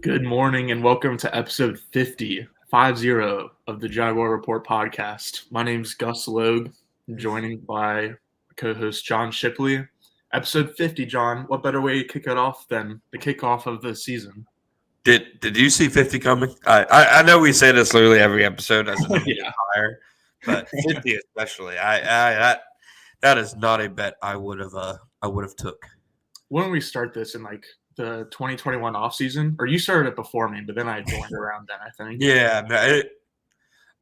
Good morning and welcome to episode 50 of the Jaguar Report podcast. My name's Gus Logue, joining by co-host John Shipley. Episode 50, John. What better way to kick it off than the kickoff of the season? Did you see 50 coming? I know we say this literally every episode as a number Yeah. higher, but 50 especially. That is not a bet I would have took. When did we start this in the 2021 offseason? Or you started it before me, but then I joined around then, I think. Yeah, no,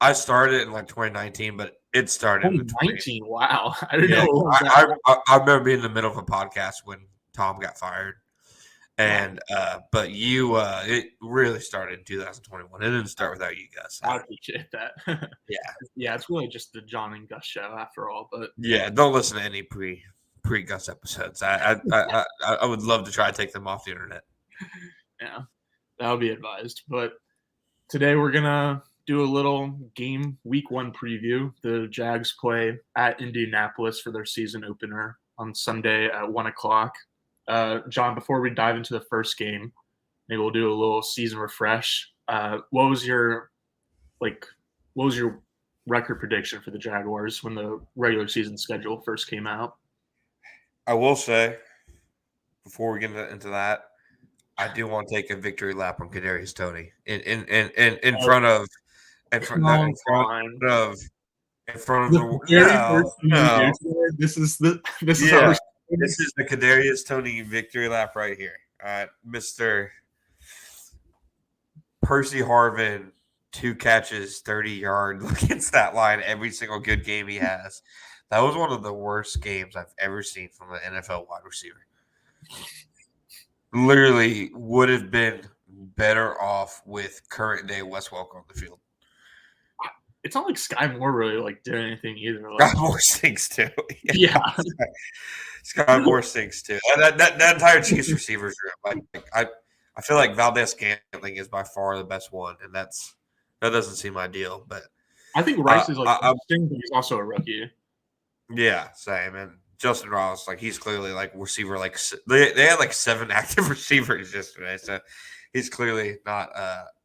I started in like 2019, but it started in 2019. Wow. I didn't Yeah, know it was that. I remember being in the middle of a podcast when Tom got fired. And but it really started in 2021. It didn't start without you guys. I appreciate that. Yeah. Yeah, it's really just the John and Gus show after all. But Yeah, don't listen to any pre-Gus episodes. I would love to try to take them off the internet. Yeah, that would be advised. But today we're gonna do a little game week 1 preview. The Jags play at Indianapolis for their season opener on Sunday at 1:00. John, before we dive into the first game, maybe we'll do a little season refresh. What was your record prediction for the Jaguars when the regular season schedule first came out? I will say, before we get into that, I do want to take a victory lap on Kadarius Toney in front of This is the Kadarius Toney victory lap right here. Mr. Percy Harvin, 2 catches, 30-yard against that line every single good game he has. That was one of the worst games I've ever seen from an NFL wide receiver. Literally would have been better off with current day Wes Welker on the field. It's not like Sky Moore really did anything either. Sky Moore stinks too. Yeah. Sky Moore stinks too. That entire Chiefs receivers room. I feel like Valdez-Scantling is by far the best one, and that doesn't seem ideal. But I think Rice is interesting, but he's also a rookie. Yeah, same. And Justin Ross, he's clearly receiver. They had 7 active receivers yesterday, so he's clearly not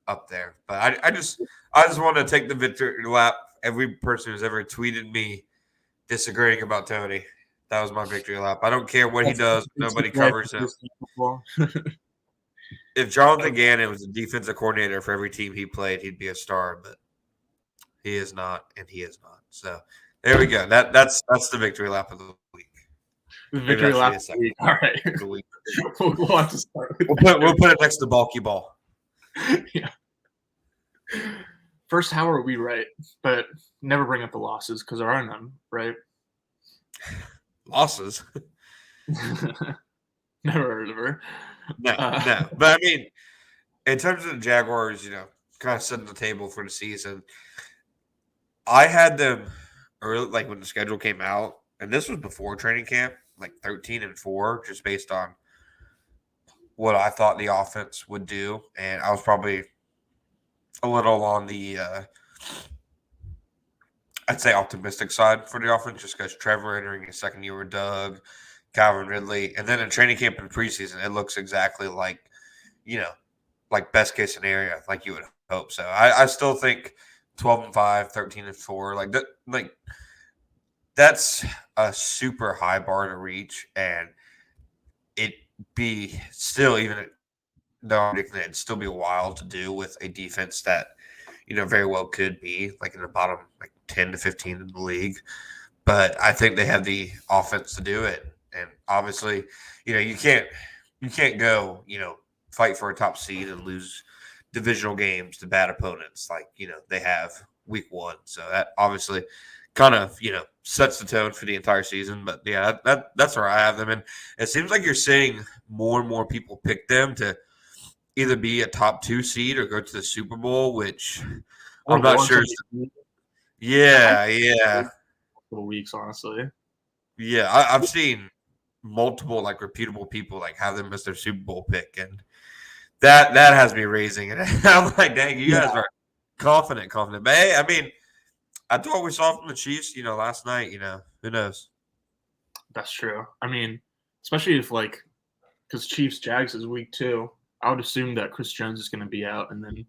up there. But I just want to take the victory lap. Every person who's ever tweeted me disagreeing about Toney, that was my victory lap. I don't care what he does. Nobody covers him. If Jonathan Gannon was a defensive coordinator for every team he played, he'd be a star. But he is not, and he is not. So there we go. That's the victory lap of the week. The victory lap of the week. All right. We'll have to start with we'll put it next to bulky ball. Yeah. First, how are we right? But never bring up the losses because there are none, right? Losses? Never heard of her. No. But I mean, in terms of the Jaguars, kind of setting the table for the season, I had them early, when the schedule came out, and this was before training camp, 13-4, just based on what I thought the offense would do. And I was probably a little on the, I'd say, optimistic side for the offense, just because Trevor entering his second year with Doug, Calvin Ridley, and then in training camp and preseason, it looks exactly like best case scenario, like you would hope. So I still think 12-5, 13-4, that's a super high bar to reach, and it'd be still, even though I'm predicting it'd still be wild to do with a defense that very well could be in the bottom 10 to 15 in the league. But I think they have the offense to do it, and obviously, you can't go fight for a top seed and lose divisional games to bad opponents they have week 1. So that obviously kind of sets the tone for the entire season. But yeah, that's where I have them, and it seems like you're seeing more and more people pick them to either be a top 2 seed or go to the Super Bowl, which I'm not sure. Yeah. Couple weeks, honestly. Yeah, I've seen multiple reputable people have them as their Super Bowl pick, and that has me raising it. I'm like, dang, you guys are confident. But hey, I mean, after what we saw from the Chiefs, last night, who knows? That's true. I mean, especially if because Chiefs Jags is week 2. I would assume that Chris Jones is going to be out, and then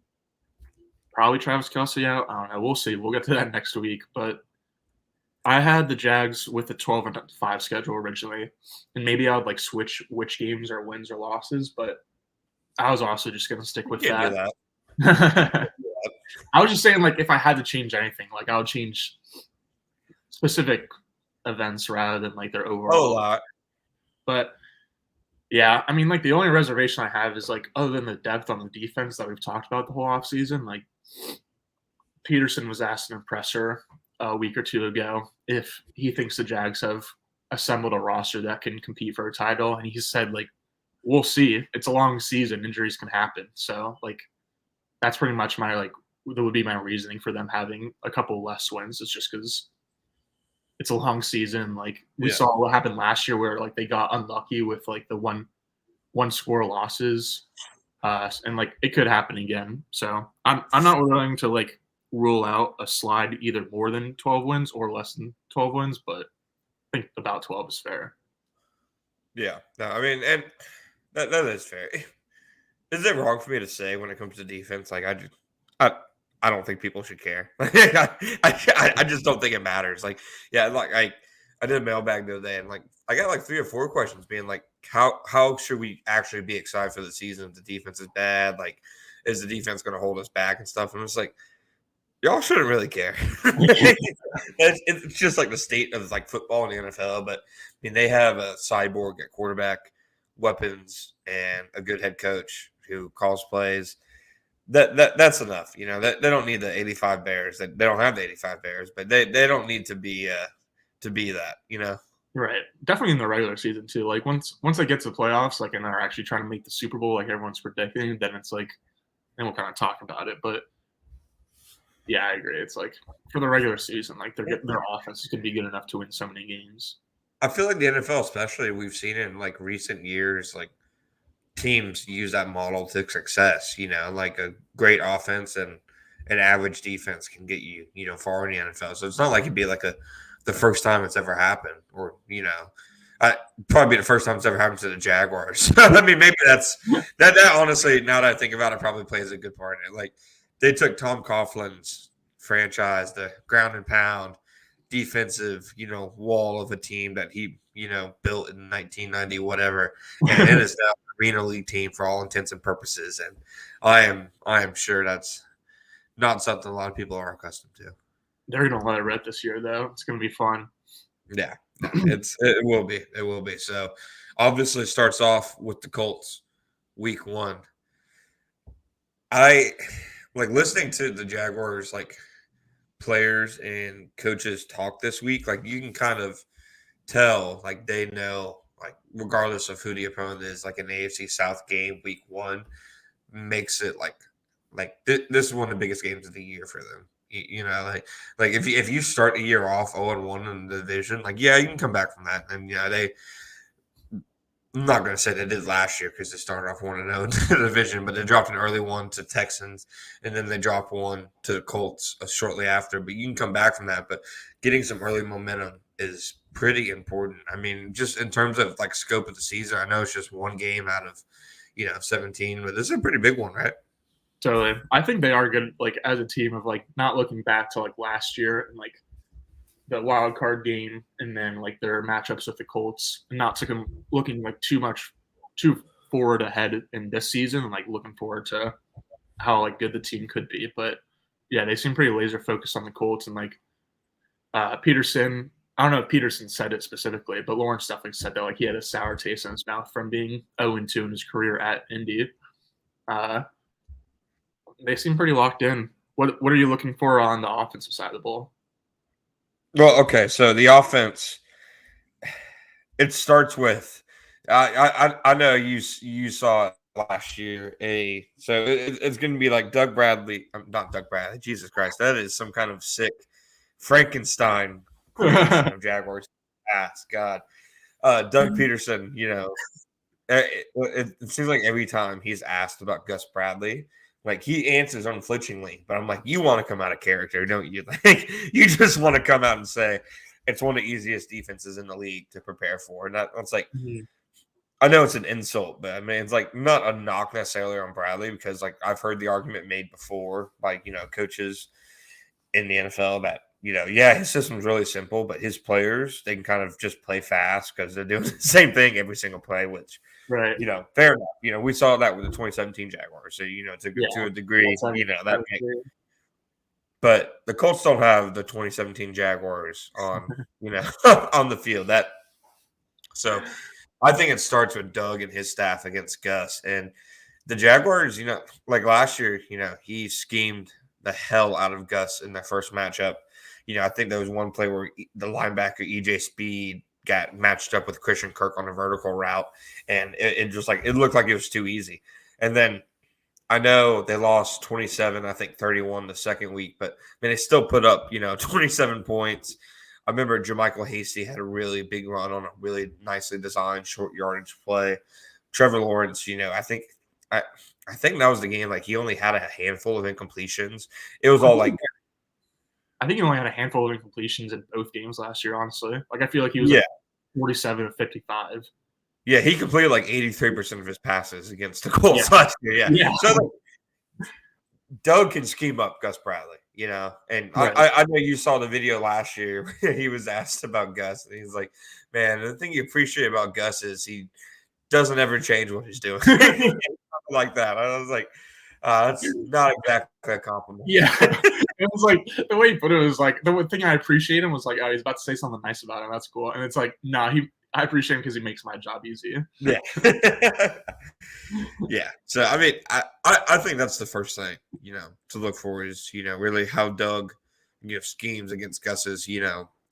probably Travis Kelce out. I don't know. We'll see. We'll get to that next week. But I had the Jags with a 12-5 schedule originally, and maybe I would like switch which games are wins or losses. But I was also just going to stick with Can't do that. that. I was just saying, like, if I had to change anything, like, I would change specific events rather than like their overall. A lot. But yeah, I mean, like the only reservation I have is like other than the depth on the defense that we've talked about the whole offseason, like Peterson was asked an presser a week or two ago if he thinks the Jags have assembled a roster that can compete for a title, and he said like, "We'll see. It's a long season. Injuries can happen." So like, that's pretty much my like that would be my reasoning for them having a couple less wins. It's just because it's a long season. Like we saw what happened last year, where like they got unlucky with like the one score losses, and like it could happen again. So I'm not willing to like rule out a slide either more than 12 wins or less than 12 wins, but I think about 12 is fair. Yeah. No, I mean, and that is fair. Is it wrong for me to say when it comes to defense? Like I don't think people should care. I just don't think it matters. Like, yeah, like I did a mailbag the other day, and like I got like 3 or 4 questions being like, how should we actually be excited for the season if the defense is bad? Like, is the defense going to hold us back and stuff? And it's like, y'all shouldn't really care. It's just like the state of like football in the NFL. But I mean, they have a cyborg at quarterback, weapons, and a good head coach who calls plays. That's enough. You know, they don't need the 85 Bears. They don't have the 85 Bears, but they don't need to be that. You know, Right. Definitely in the regular season too. Like once they get to the playoffs, like and they're actually trying to make the Super Bowl, like everyone's predicting, then it's like, then we'll kind of talk about it. But yeah, I agree. It's like for the regular season, like their offense is going to be good enough to win so many games. I feel like the NFL, especially, we've seen it in like recent years, like teams use that model to success. You know, like a great offense and an average defense can get you, far in the NFL. So it's not like it'd be like the first time it's ever happened, or probably the first time it's ever happened to the Jaguars. I mean, maybe that honestly, now that I think about it, probably plays a good part in it. Like they took Tom Coughlin's franchise, the ground and pound defensive, wall of a team that he, built in 1990, whatever, and it is now an arena league team for all intents and purposes. And I am sure that's not something a lot of people are accustomed to. They're going to let it rip this year, though. It's going to be fun. Yeah, it will be. It will be. So obviously starts off with the Colts week 1. I like listening to the Jaguars like players and coaches talk this week. Like you can kind of tell like they know, like regardless of who the opponent is, like an AFC South game week 1 makes it like this is one of the biggest games of the year for them. You know, like if you start the year off 0-1 in the division, like yeah, you can come back from that. And I'm not going to say they did last year because they started off 1-0 in the division, but they dropped an early one to Texans, and then they dropped one to the Colts shortly after. But you can come back from that. But getting some early momentum is pretty important. I mean, just in terms of like scope of the season, I know it's just one game out of 17, but this is a pretty big one, right? So I think they are good, like as a team of like not looking back to like last year and like the wild card game, and then like their matchups with the Colts, and not looking like too forward ahead in this season, and like looking forward to how like good the team could be. But yeah, they seem pretty laser focused on the Colts, and like Peterson. I don't know if Peterson said it specifically, but Lawrence definitely said that like he had a sour taste in his mouth from being 0-2 in his career at Indy. They seem pretty locked in. What are you looking for on the offensive side of the ball? Well, okay, so the offense, it starts with I know you saw it last year. It's going to be like Doug Bradley, not Doug Bradley. Jesus Christ, that is some kind of sick Frankenstein creation of Jaguars. God, Doug Peterson. It seems like every time he's asked about Gus Bradley, like he answers unflinchingly, but I'm like, you want to come out of character, don't you? Like you just want to come out and say it's one of the easiest defenses in the league to prepare for. And that's like, I know it's an insult, but I mean, it's like not a knock necessarily on Bradley because like I've heard the argument made before by, coaches in the NFL that, yeah, his system's really simple, but his players, they can kind of just play fast because they're doing the same thing every single play, which, Right. Fair enough. We saw that with the 2017 Jaguars. So, to Yeah. a degree, That's that makes. But the Colts don't have the 2017 Jaguars on the field. So I think it starts with Doug and his staff against Gus. And the Jaguars, like last year, he schemed the hell out of Gus in their first matchup. I think there was one play where the linebacker EJ Speed got matched up with Christian Kirk on a vertical route, and it looked like it was too easy. And then I know they lost 27, I think 31 the second week, but they still put up, 27 points. I remember Jermichael Hasty had a really big run on a really nicely designed short yardage play. Trevor Lawrence, I think that was the game. Like he only had a handful of incompletions. It was all like, I think he only had a handful of incompletions in both games last year. Honestly, like I feel like he was like 47 of 55. Yeah, he completed like 83% of his passes against the Colts last year. Yeah. So like, Doug can scheme up Gus Bradley, and right. I know you saw the video last year. He was asked about Gus, and he's like, "Man, the thing you appreciate about Gus is he doesn't ever change what he's doing." Like that. I was like, that's not exactly a compliment. Yeah. It was like the way he put it was like the one thing I appreciate him was like, oh, he's about to say something nice about him. That's cool. And it's like, I appreciate him because he makes my job easy. Yeah. Yeah. So I mean, I think that's the first thing, to look for is, really how Doug, schemes against Gus's,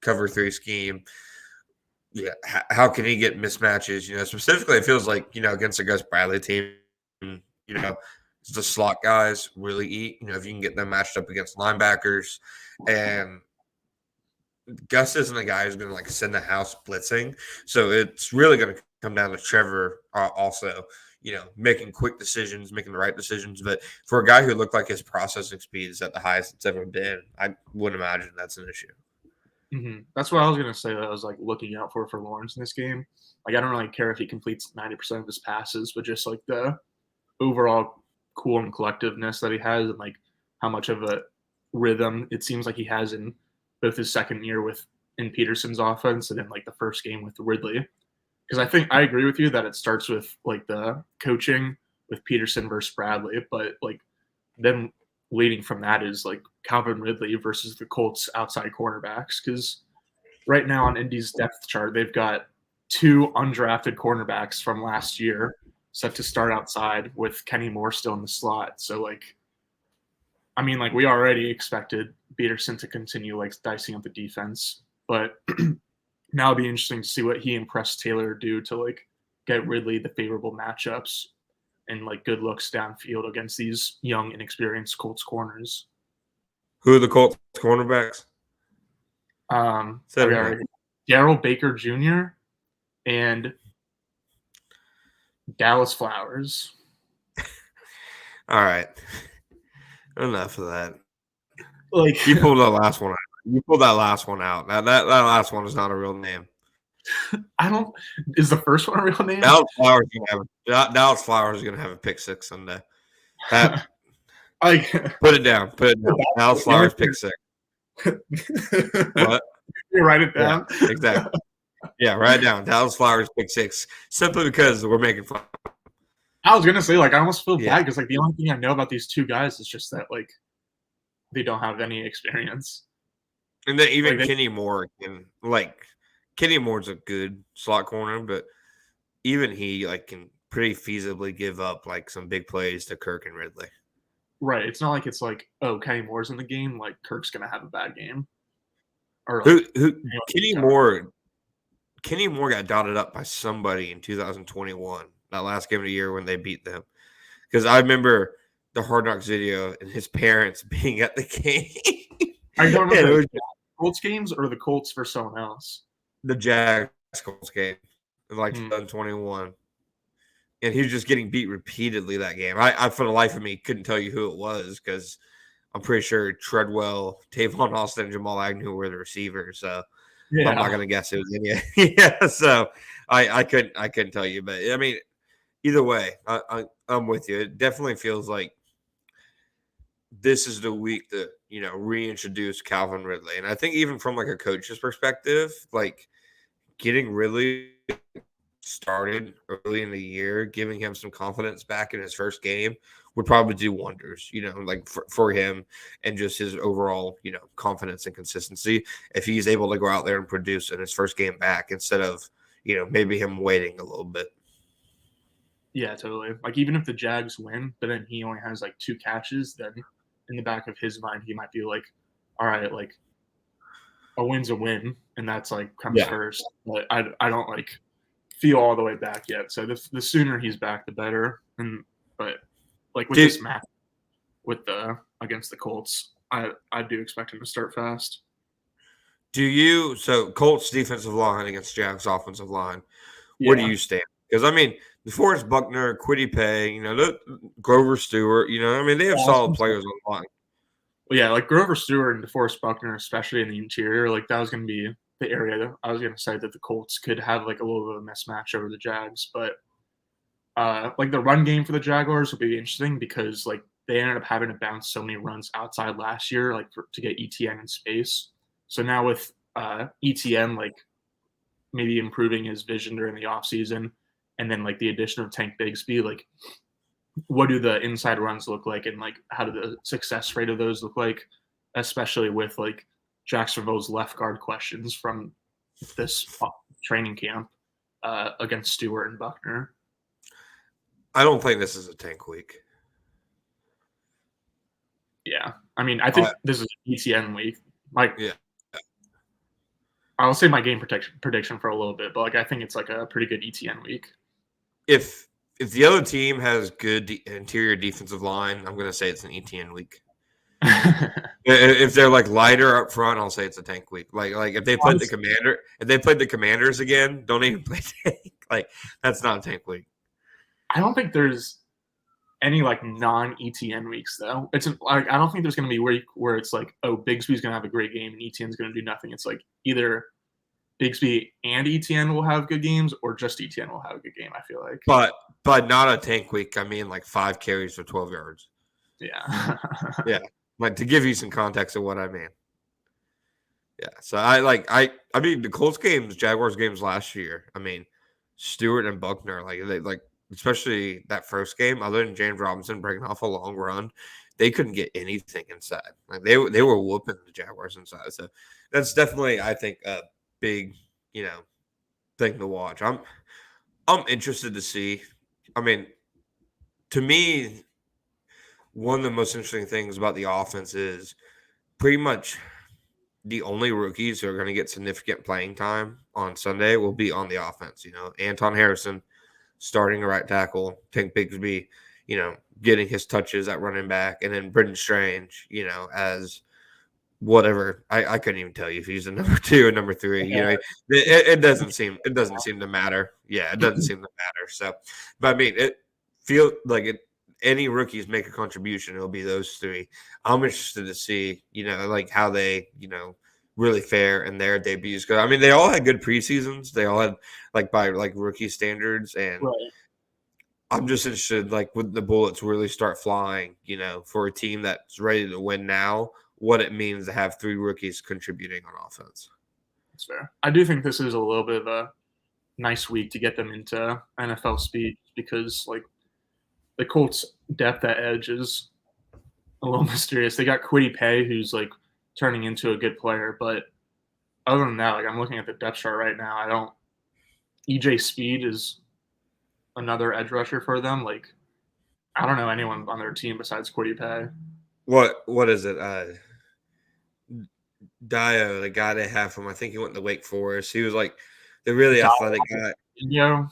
cover 3 scheme. Yeah. How can he get mismatches? Specifically it feels like, against the Gus Bradley team, the slot guys really eat, if you can get them matched up against linebackers. And Gus isn't a guy who's going to like send the house blitzing. So it's really going to come down to Trevor also, making quick decisions, making the right decisions. But for a guy who looked like his processing speed is at the highest it's ever been, I wouldn't imagine that's an issue. Mm-hmm. That's what I was going to say that I was like looking out for Lawrence in this game. Like, I don't really care if he completes 90% of his passes, but just like the overall cool and collectiveness that he has and like how much of a rhythm it seems like he has in both his second year in Peterson's offense and in like the first game with Ridley. Because I think I agree with you that it starts with like the coaching with Peterson versus Bradley, but like then leading from that is like Calvin Ridley versus the Colts outside cornerbacks. Because right now on Indy's depth chart, they've got 2 undrafted cornerbacks from last year set to start outside with Kenny Moore still in the slot. So like, I mean, like we already expected Peterson to continue like dicing up the defense, but now it'll be interesting to see what he and Press Taylor do to like get Ridley the favorable matchups and like good looks downfield against these young, inexperienced Colts corners. Who are the Colts cornerbacks? Darrell Baker Jr. and Dallas Flowers. All right. Enough of that. Like you pulled that last one out. You pulled that last one out. That last one is not a real name. Is the first one a real name? Dallas Flowers is gonna have a pick 6 Sunday. Put it down. Dallas Flowers pick 6. What? You write it down. Yeah, exactly. Yeah, write it down. Dallas Flowers pick 6. Simply because we're making fun. I was gonna say, like, I almost feel bad because like the only thing I know about these 2 guys is just that like they don't have any experience. And then even like Kenny Moore Kenny Moore's a good slot corner, but even he like can pretty feasibly give up like some big plays to Kirk and Ridley. Right. It's not like it's like, oh, Kenny Moore's in the game, like Kirk's gonna have a bad game. Or like, Kenny Moore got dotted up by somebody in 2021, that last game of the year when they beat them. Because I remember the Hard Knocks video and his parents being at the game. I don't know the Colts games or the Colts for someone else. The Jags Colts game, like 2021. And he was just getting beat repeatedly that game. I for the life of me, couldn't tell you who it was because I'm pretty sure Treadwell, Tavon Austin, and Jamal Agnew were the receivers. So I'm not gonna guess it was any. Yeah, so I couldn't tell you, but I mean, either way, I'm with you. It definitely feels like this is the week to reintroduce Calvin Ridley, and I think even from like a coach's perspective, like getting Ridley started early in the year, giving him some confidence back in his first game would probably do wonders, like for him and just his overall, confidence and consistency. If he's able to go out there and produce in his first game back instead of, maybe him waiting a little bit. Yeah, totally. Like, even if the Jags win, but then he only has like 2 catches, then in the back of his mind, he might be like, all right, like a win's a win, and that's like comes first. But I don't like feel all the way back yet. So the sooner he's back, the better. But like with this match with the against the Colts, I do expect him to start fast. So Colts defensive line against Jags offensive line, where do you stand? Because I mean, DeForest Buckner, Kwity Paye, Grover Stewart, I mean, they have solid players on the line. Well, yeah, like Grover Stewart and DeForest Buckner, especially in the interior, like that was going to be the area that I was going to say that the Colts could have like a little bit of a mismatch over the Jags. But like the run game for the Jaguars will be interesting because like they ended up having to bounce so many runs outside last year, like to get ETN in space. So now with ETN, like maybe improving his vision during the offseason, and then like the addition of Tank Bigsby, like what do the inside runs look like, and like how do the success rate of those look like, especially with like Jacksonville's left guard questions from this training camp against Stewart and Buckner. I don't think this is a tank week. Yeah, I mean, I think this is ETN week. Like, yeah, I'll say my game prediction for a little bit, but like I think it's like a pretty good ETN week. If the other team has good interior defensive line, I'm going to say it's an ETN week. If they're like lighter up front, I'll say it's a tank week. Like if they played the Commanders again, don't even play tank. Like that's not a tank week. I don't think there's any like non-ETN weeks though. It's like I don't think there's going to be where it's like, oh, Bigsby's going to have a great game and ETN's going to do nothing. It's like either Bigsby and ETN will have good games, or just ETN will have a good game. I feel like, but not a tank week. I mean, like 5 carries for 12 yards. Yeah, yeah. Like to give you some context of what I mean. Yeah. So I mean the Colts games, Jaguars games last year. I mean, Stewart and Buckner, like especially that first game, other than James Robinson breaking off a long run, they couldn't get anything inside. Like they were whooping the Jaguars inside. So that's definitely, I think, a big, thing to watch. I'm interested to see. I mean, to me, one of the most interesting things about the offense is pretty much the only rookies who are going to get significant playing time on Sunday will be on the offense. Anton Harrison starting a right tackle, Tank Bigsby, getting his touches at running back, and then Brendan Strange, as whatever. I couldn't even tell you if he's a number 2 or number 3. It doesn't seem to matter. Yeah, it doesn't seem to matter. So, but I mean, it feels like it. Any rookies make a contribution, it'll be those 3. I'm interested to see, like how they, really fare in their debuts. Because I mean, they all had good preseasons. They all had by rookie standards, and I'm just interested, like when the bullets really start flying, for a team that's ready to win now, what it means to have 3 rookies contributing on offense. That's fair. I do think this is a little bit of a nice week to get them into NFL speed because like the Colts depth at edge is a little mysterious. They got Kwity Paye, who's like turning into a good player, but other than that, like I'm looking at the depth chart right now. EJ Speed is another edge rusher for them. Like I don't know anyone on their team besides Kwity Paye. What is it? Dio, the guy they have from, I think he went to Wake Forest. He was like the really athletic guy. Yeah.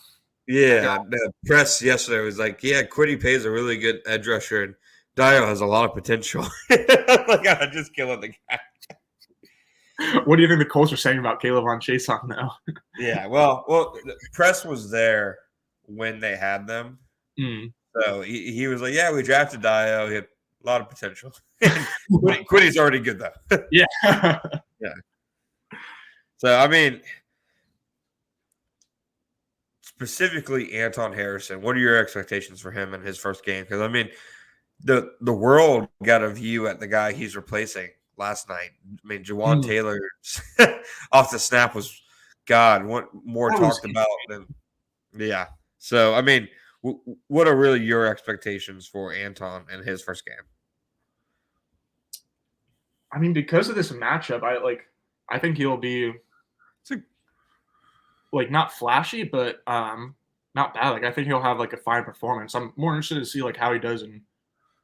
The press yesterday was like, yeah, Kwity Paye is a really good edge rusher, and Dio has a lot of potential. Like, I'm just killing the guy. What do you think the Colts are saying about Caleb on Chason now? Yeah, well, the press was there when they had them. So he was like, yeah, we drafted Dio. He had a lot of potential. Quiddy's already good, though. Yeah. Yeah. So I mean, specifically Anton Harrison, what are your expectations for him in his first game? Because I mean, the world got a view at the guy he's replacing last night. I mean, Jawan Mm, Taylor off the snap was God, what more that was talked about than yeah. So I mean, what are really your expectations for Anton in his first game? I mean, because of this matchup, I think he'll be It's a, like not flashy, but not bad. Like I think he'll have like a fine performance. I'm more interested to see like how he does in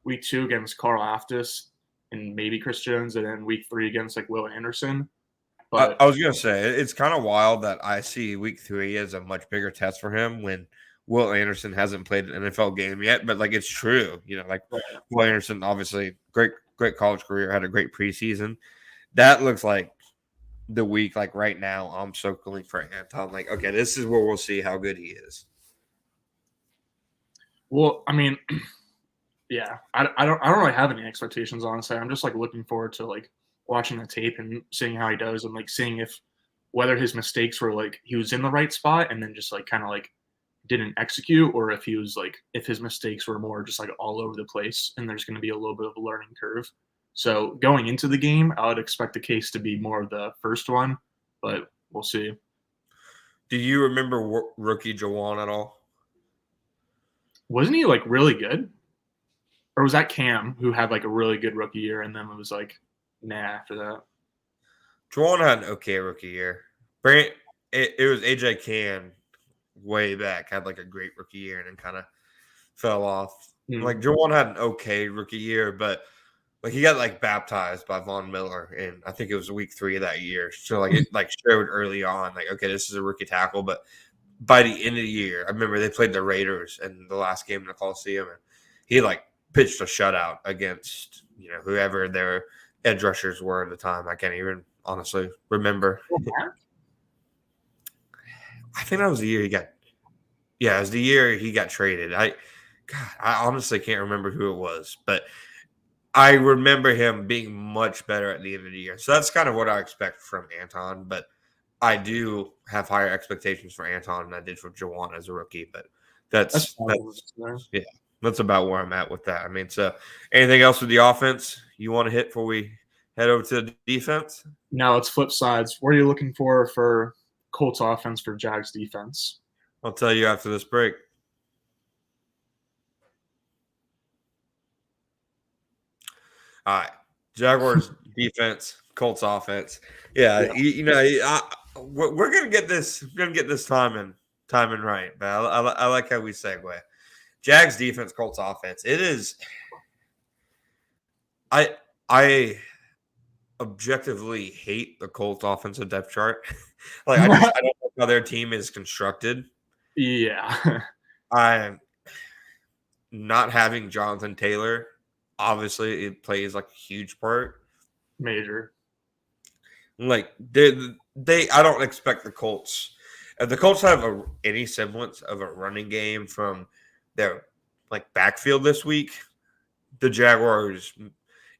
week 2 against Carl Aftis and maybe Chris Jones, and then week 3 against like Will Anderson. But I was gonna say it's kind of wild that I see week 3 as a much bigger test for him when Will Anderson hasn't played an NFL game yet. But like it's true, like Will Anderson, obviously great college career, had a great preseason. That looks like the week, like right now, I'm circling for Anton. Like, okay, this is where we'll see how good he is. well, I mean, yeah, I don't really have any expectations honestly. I'm just like looking forward to like watching the tape and seeing how he does and like seeing if whether his mistakes were like he was in the right spot and then just like kind of like didn't execute, or if he was like if his mistakes were more just like all over the place and there's going to be a little bit of a learning curve. So going into the game, I would expect the case to be more of the first one, but we'll see. Do you remember rookie Jawan at all? Wasn't he like really good? Or was that Cam who had like a really good rookie year and then it was like nah after that? Jawan had an okay rookie year. Brant, it was AJ Can way back, had like a great rookie year and then kind of fell off. Hmm. Like Jawan had an okay rookie year, but like he got like baptized by Von Miller, and I think it was week 3 of that year. So like it like showed early on, like okay, this is a rookie tackle. But by the end of the year, I remember they played the Raiders in the last game in the Coliseum, and he like pitched a shutout against whoever their edge rushers were at the time. I can't even honestly remember. I think that was the year he got. Yeah, it was the year he got traded. I honestly can't remember who it was, but I remember him being much better at the end of the year. So that's kind of what I expect from Anton. But I do have higher expectations for Anton than I did for Jawan as a rookie. But That's that's yeah, that's about where I'm at with that. I mean, so anything else with the offense you want to hit before we head over to the defense? now let's flip sides. What are you looking for Colts offense for Jags defense? I'll tell you after this break. All right, Jaguars defense, Colts offense. Yeah, we're gonna get this. We're gonna get this timing right. But I like how we segue. Jags defense, Colts offense. It is. I objectively hate the Colts offensive depth chart. Like I don't know how their team is constructed. Yeah. I'm not having Jonathan Taylor. Obviously, it plays like a huge part. Major. Like they I don't expect the Colts. If the Colts have any semblance of a running game from their like backfield this week, the Jaguars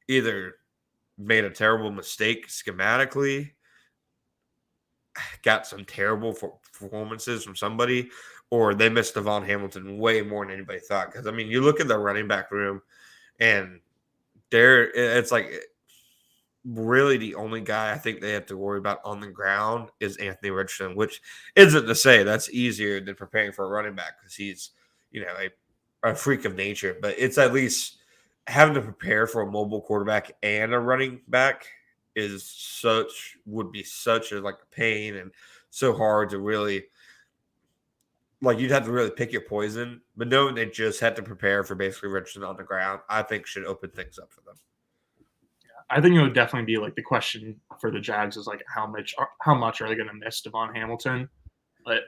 either made a terrible mistake schematically, got some terrible performances from somebody, or they missed Devon Hamilton way more than anybody thought. Because I mean, you look at the running back room, and it's like really the only guy I think they have to worry about on the ground is Anthony Richardson, which isn't to say that's easier than preparing for a running back because he's, a freak of nature. But it's at least having to prepare for a mobile quarterback and a running back would be such a like a pain and so hard to really like you'd have to really pick your poison. But knowing they just had to prepare for basically Richardson on the ground, I think should open things up for them. I think it would definitely be like the question for the Jags is like how much are they going to miss Devon Hamilton? But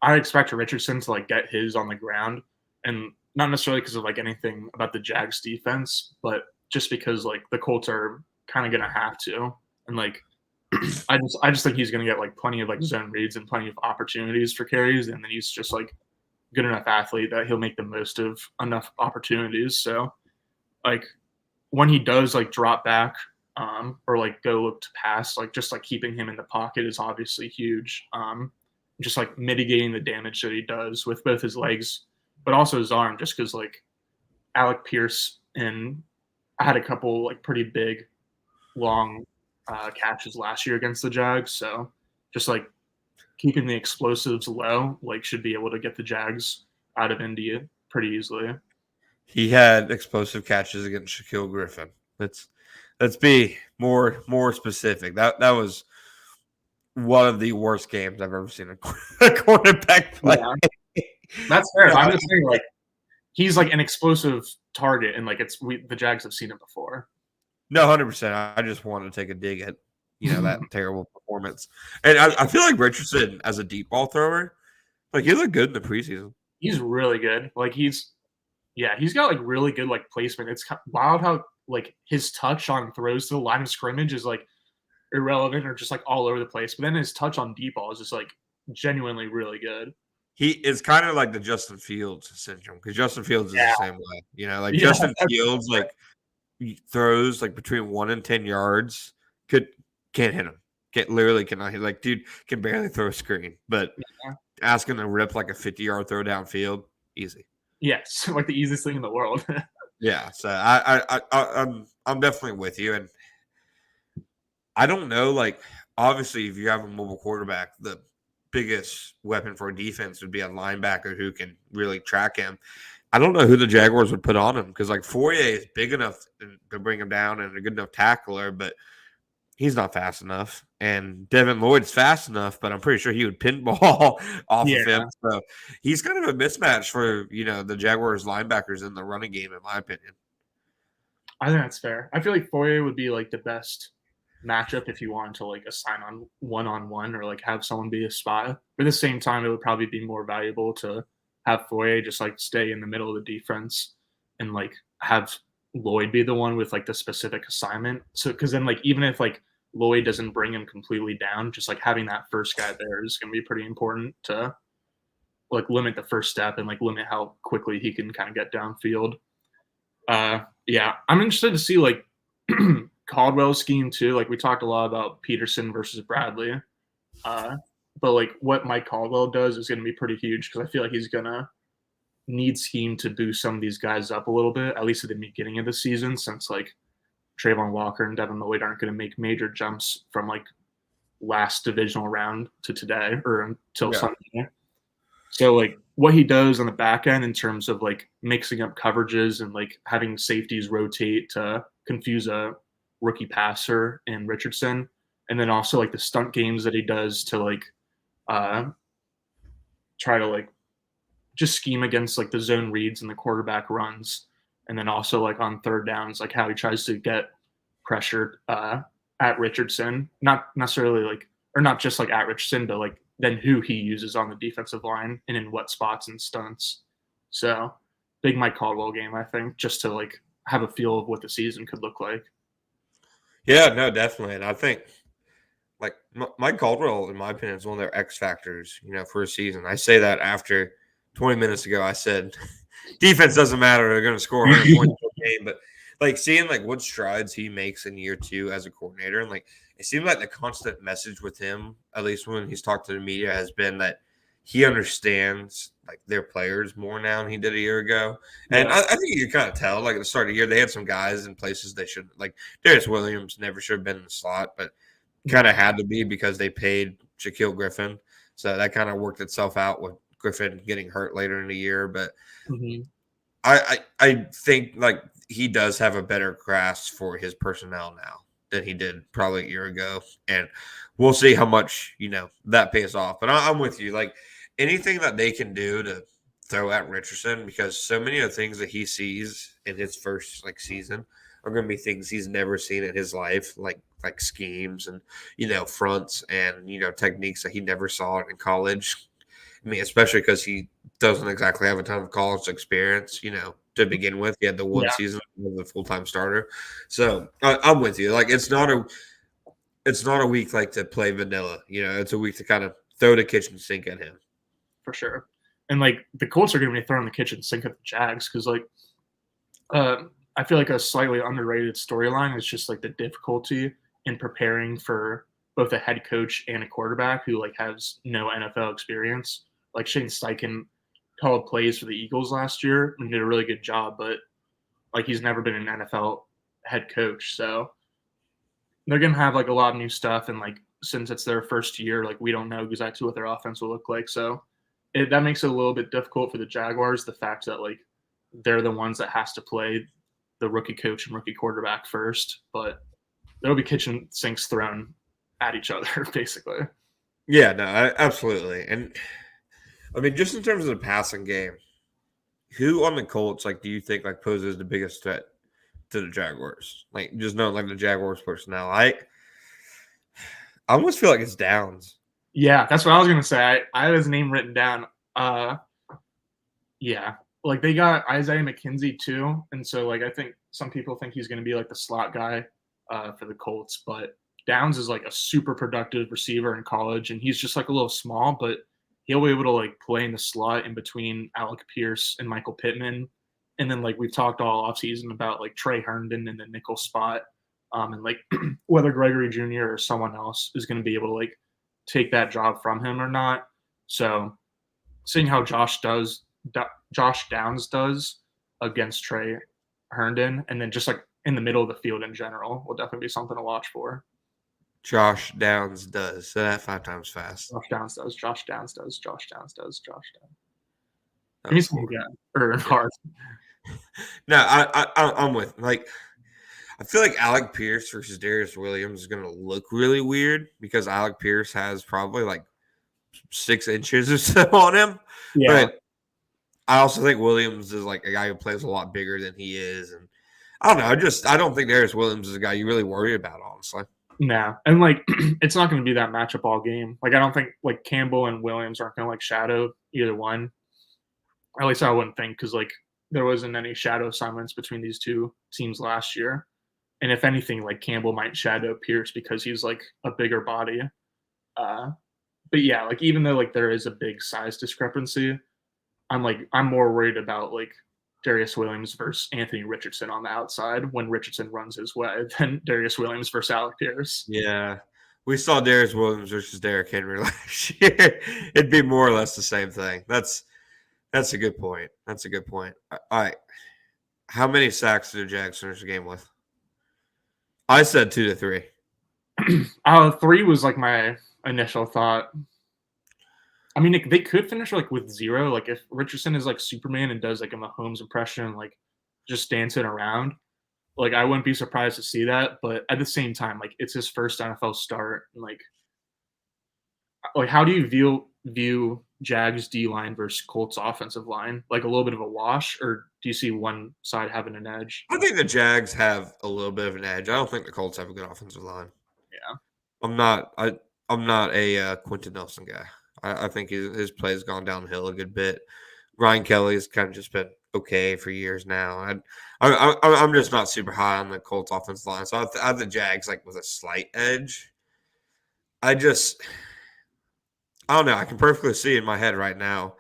I expect Richardson to like get his on the ground, and not necessarily because of like anything about the Jags defense, but just because like the Colts are kind of going to have to, and like I just think he's going to get like plenty of like zone reads and plenty of opportunities for carries, and then he's just like good enough athlete that he'll make the most of enough opportunities. So like when he does like drop back, or like go look to pass. Like just like keeping him in the pocket is obviously huge. Just like mitigating the damage that he does with both his legs, but also his arm. Just because like Alec Pierce and I had a couple like pretty big, long catches last year against the Jags. So just like keeping the explosives low, like should be able to get the Jags out of India pretty easily. He had explosive catches against Shaquille Griffin. Let's be more specific. That was one of the worst games I've ever seen a quarterback play. Yeah, that's fair. I'm just saying, like, he's like an explosive target, and like the Jags have seen it before. No, 100%. I just want to take a dig at that terrible performance, and I feel like Richardson as a deep ball thrower, like he looked good in the preseason. He's really good. Like he's got like really good like placement. It's wild how like his touch on throws to the line of scrimmage is like irrelevant or just like all over the place. But then his touch on deep ball is just like genuinely really good. He is kind of like the Justin Fields syndrome because Justin Fields is the same way. Like Yeah. Justin Fields, like throws like between 1 and 10 yards, can't hit him. Literally cannot hit. Like dude can barely throw a screen, but ask him to rip like a 50-yard throw downfield, easy. Yes, like the easiest thing in the world. Yeah, so I'm definitely with you, and I don't know. Like obviously, if you have a mobile quarterback, the biggest weapon for a defense would be a linebacker who can really track him. I don't know who the Jaguars would put on him because like Fourier is big enough to bring him down and a good enough tackler, but he's not fast enough. And Devin Lloyd's fast enough, but I'm pretty sure he would pinball off of him. So he's kind of a mismatch for the Jaguars linebackers in the running game, in my opinion. I think that's fair. I feel like Fourier would be like the best matchup if you wanted to like assign on one or like have someone be a spy. But at the same time, it would probably be more valuable to have Fourier just like stay in the middle of the defense and like have Lloyd be the one with like the specific assignment. So because then like even if like Lloyd doesn't bring him completely down, just like having that first guy there is going to be pretty important to like limit the first step and like limit how quickly he can kind of get downfield. Yeah, I'm interested to see like Caldwell's scheme too. Like we talked a lot about Peterson versus Bradley, but like what Mike Caldwell does is going to be pretty huge because I feel like he's gonna need scheme to boost some of these guys up a little bit, at least at the beginning of the season, since like Trayvon Walker and Devin Lloyd aren't going to make major jumps from like last divisional round to today or until Sunday. So like what he does on the back end in terms of like mixing up coverages and like having safeties rotate to confuse a rookie passer in Richardson, and then also like the stunt games that he does to like try to like just scheme against like the zone reads and the quarterback runs, and then also like on third downs, like how he tries to get pressured at Richardson, not necessarily like or not just like at Richardson, but like then who he uses on the defensive line and in what spots and stunts. So big Mike Caldwell game, I think, just to like have a feel of what the season could look like. Yeah, no, definitely. And I think like Mike Caldwell, in my opinion, is one of their X factors, for a season. I say that after 20 minutes ago, I said defense doesn't matter. They're going to score 100 points per game. But like seeing like what strides he makes in year 2 as a coordinator, and like it seems like the constant message with him, at least when he's talked to the media, has been that he understands like their players more now than he did a year ago. And I think you can kind of tell, like at the start of the year, they had some guys in places they shouldn't. Like Darius Williams never should have been in the slot, but kind of had to be because they paid Shaquille Griffin. So that kind of worked itself out with Griffin getting hurt later in the year. But I think like he does have a better grasp for his personnel now than he did probably a year ago. And we'll see how much, that pays off. But I'm with you. Like anything that they can do to throw at Richardson, because so many of the things that he sees in his first like season are going to be things he's never seen in his life, like schemes and, fronts and, techniques that he never saw in college. I mean, especially because he doesn't exactly have a ton of college experience, to begin with. He had the one season as a full-time starter. So I'm with you. Like, it's not a week like to play vanilla. It's a week to kind of throw the kitchen sink at him. For sure. And like the Colts are going to be throwing the kitchen sink at the Jags because like I I feel like a slightly underrated storyline is just like the difficulty in preparing for both a head coach and a quarterback who like has no NFL experience. Like Shane Steichen called plays for the Eagles last year and did a really good job, but like he's never been an NFL head coach. So they're gonna have like a lot of new stuff, and like since it's their first year, like we don't know exactly what their offense will look like. So that makes it a little bit difficult for the Jaguars. The fact that like they're the ones that has to play the rookie coach and rookie quarterback first, but there'll be kitchen sinks thrown at each other basically. Yeah, no, absolutely. And I mean, just in terms of the passing game, who on the Colts like do you think like poses the biggest threat to the Jaguars? Like just not like the Jaguars personnel. I almost feel like it's Downs. Yeah, that's what I was gonna say. I had his name written down. Yeah, like they got Isaiah McKenzie too, and so like I think some people think he's gonna be like the slot guy for the Colts, but Downs is like a super productive receiver in college, and he's just like a little small, but he'll be able to like play in the slot in between Alec Pierce and Michael Pittman, and then like we've talked all offseason about like Trey Herndon in the nickel spot, and like whether Gregory Jr. or someone else is going to be able to like take that job from him or not. So seeing how Josh Downs does against Trey Herndon, and then just like in the middle of the field in general, will definitely be something to watch for. Josh Downs does. Say that 5 times fast. Josh Downs does. Josh Downs does. Josh Downs does. Josh Downs. That Give me was some poor. again or hard. No, I'm with like I feel like Alec Pierce versus Darius Williams is going to look really weird because Alec Pierce has probably like 6 inches or so on him, Yeah. but I also think Williams is like a guy who plays a lot bigger than he is, and I don't know. I don't think Darius Williams is a guy you really worry about, honestly. No, and like it's not going to be that matchup all game. Like I don't think like Campbell and Williams aren't going to like shadow either one. Or at least I wouldn't think because like there wasn't any shadow assignments between these two teams last year. And if anything, like Campbell might shadow Pierce because he's like a bigger body. Uh, but yeah, like even though like there is a big size discrepancy, I'm more worried about like Darius Williams versus Anthony Richardson on the outside when Richardson runs his way than Darius Williams versus Alec Pierce. Yeah. We saw Darius Williams versus Derrick Henry last year. It'd be more or less the same thing. That's a good point. That's a good point. All right. How many sacks did the Jags finish the game with? I said 2 to 3. 3 was like my initial thought. I mean, they could finish like with 0. Like if Richardson is like Superman and does like a Mahomes impression, and, like just dancing around, like I wouldn't be surprised to see that. But at the same time, like it's his first NFL start, and like how do you view Jags D line versus Colts offensive line? Like a little bit of a wash, or do you see one side having an edge? I think the Jags have a little bit of an edge. I don't think the Colts have a good offensive line. Yeah, I'm not. I'm not a Quentin Nelson guy. I think his play has gone downhill a good bit. Ryan Kelly's kind of just been okay for years now. I'm just not super high on the Colts offensive line. So I have the Jags like with a slight edge. I don't know. I can perfectly see in my head right now.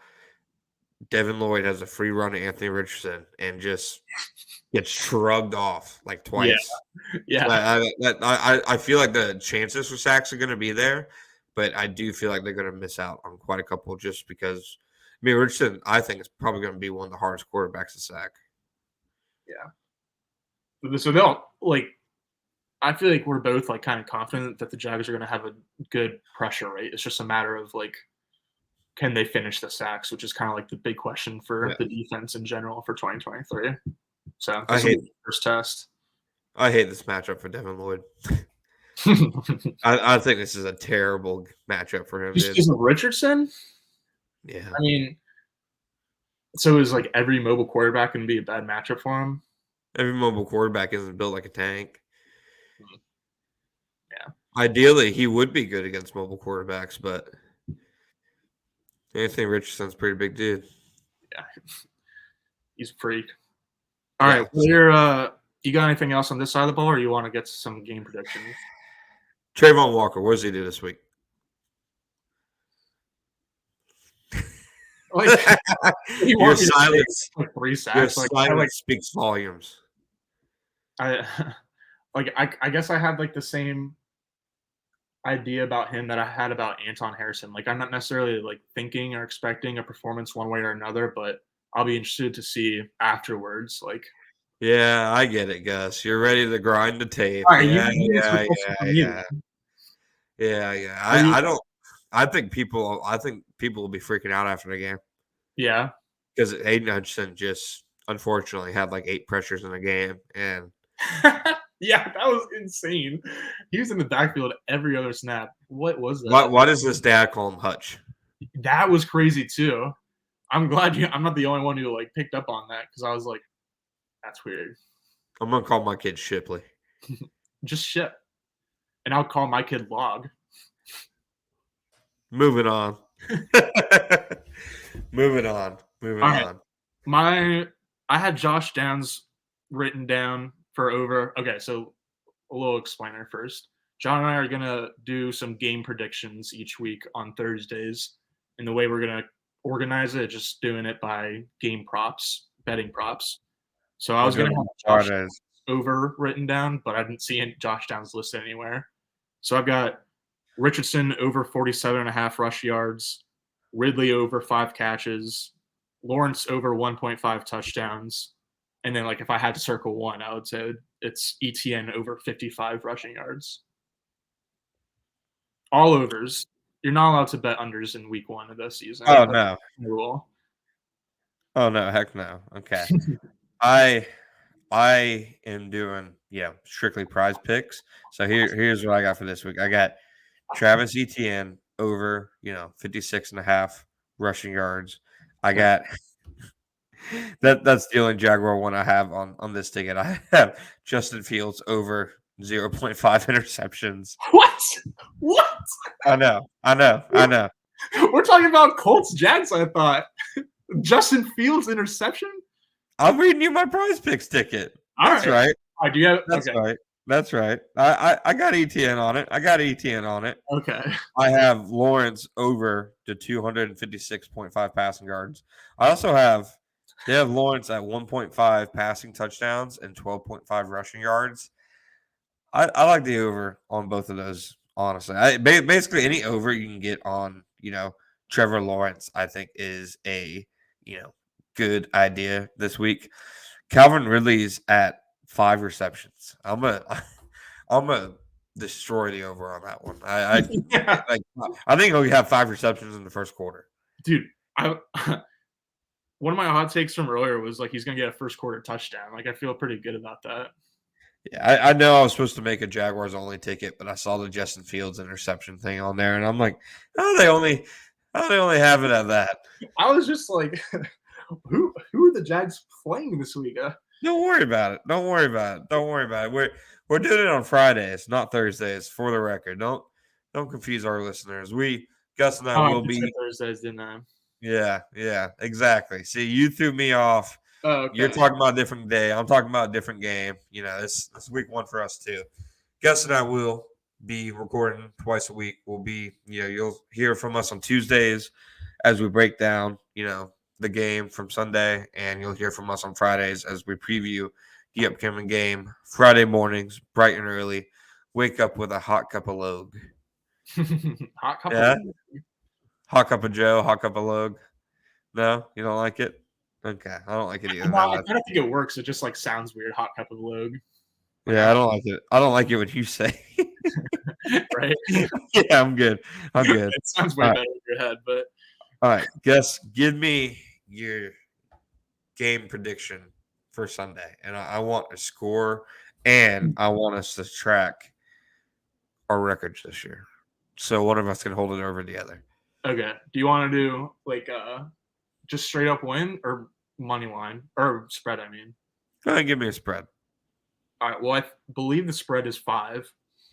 Devin Lloyd has a free run to Anthony Richardson and just gets shrugged off like yeah, twice. yeah. I feel like the chances for sacks are going to be there, but I do feel like they're going to miss out on quite a couple just because. I mean, Richardson, I think, is probably going to be one of the hardest quarterbacks to sack. Yeah. So they'll like. I feel like we're both like kind of confident that the Jags are going to have a good pressure rate. It's just a matter of like, can they finish the sacks, which is kind of like the big question for Yeah. the defense in general for 2023. So I this will be hate the first test. I hate this matchup for Devin Lloyd. I think this is a terrible matchup for him, dude. Just Richardson. Yeah. I mean, so is like every mobile quarterback going to be a bad matchup for him? Every mobile quarterback isn't built like a tank. Yeah. Ideally, he would be good against mobile quarterbacks, but Anthony Richardson's a pretty big dude. Yeah. He's a freak. All Yeah. right. Well, you got anything else on this side of the ball, or you want to get to some game predictions? Trayvon Walker, what does he do this week? Like, Your silence, like 3 your sacks. Like silence speaks volumes. I I guess I had like the same idea about him that I had about Anton Harrison. Like I'm not necessarily like thinking or expecting a performance one way or another, but I'll be interested to see afterwards. Like, Yeah, I get it, Gus. You're ready to grind the tape. all right, Yeah, you answer the yeah, question yeah, for me. yeah, yeah, yeah. What do you? I don't. I think people will be freaking out after the game Yeah, because Aiden Hutchinson just unfortunately had like 8 pressures in the game, and yeah, that was insane. He was in the backfield every other snap. What was that? why does this dad call him Hutch? That was crazy too. I'm glad I'm not the only one who like picked up on that because I was like, that's weird. I'm gonna call my kid Shipley. Just shit. And I'll call my kid Log. Moving on. Moving on. Moving All right. on. I had Josh Downs written down for over. Okay, so a little explainer first. John and I are gonna do some game predictions each week on Thursdays. And the way we're gonna organize it, just doing it by game props, betting props. So I We're was gonna doing have Josh Fridays. over written down, but I didn't see Josh Downs listed anywhere. So I've got Richardson over 47.5 rush yards, Ridley over 5 catches, Lawrence over 1.5 touchdowns. And then, like, if I had to circle one, I would say it's ETN over 55 rushing yards. All overs. You're not allowed to bet unders in week one of the season. Oh That's no. the rule. Oh no. Heck no. Okay. I am doing strictly prize picks. So here's what I got for this week. I got Travis Etienne over 56.5 rushing yards. I Okay. got that's the only Jaguar one I have on this ticket. I have Justin Fields over 0.5 interceptions. What? What? I know. I know. I know. We're talking about Colts Jags, I thought. Justin Fields interception? I'm reading you my prize picks ticket. All That's right. right. All right, do you have That's okay. right. That's right. I got ETN on it. I got ETN on it. Okay. I have Lawrence over to 256.5 passing yards. I also have they have Lawrence at 1.5 passing touchdowns and 12.5 rushing yards. I like the over on both of those, honestly. Basically any over you can get on, Trevor Lawrence, I think is a, good idea this week. Calvin Ridley's at 5 receptions. I'm gonna destroy the over on that one. Yeah. I think he'll have 5 receptions in the first quarter. Dude, I one of my hot takes from earlier was like he's gonna get a first quarter touchdown. Like I feel pretty good about that. Yeah, I know I was supposed to make a Jaguars only ticket, but I saw the Justin Fields interception thing on there, and I'm like, how they only have it at that? I was just like, who are the Jags playing this week? Don't worry about it. Don't worry about it. Don't worry about it. We're doing it on Fridays, not Thursdays, for the record. Don't confuse our listeners. Gus and I Oh, I will did say be. Thursdays, didn't I? Yeah, exactly. See, you threw me off. Oh, You're okay. talking about a different day. I'm talking about a different game. It's week one for us too. Gus and I will be recording twice a week. You'll hear from us on Tuesdays as we break down, the game from Sunday, and you'll hear from us on Fridays as we preview the upcoming game. Friday mornings, bright and early. Wake up with a hot cup of Logue. Hot cup Yeah, of hot cup of Joe, hot cup of Logue. No, you don't like it? Okay, I don't like it either. no, I kind of think it works. It just like sounds weird. Hot cup of Logue. Like Yeah, I don't like it. I don't like it when you say. right? Yeah, I'm good. I'm good. It sounds way All right. better in your head, but All right. Guess, give me your game prediction for Sunday. And I want a score and I want us to track our records this year. So one of us can hold it over the other. okay. Do you want to do like just straight up win or money line or spread? I mean, Go ahead and give me a spread. all right. Well, I believe the spread is 5.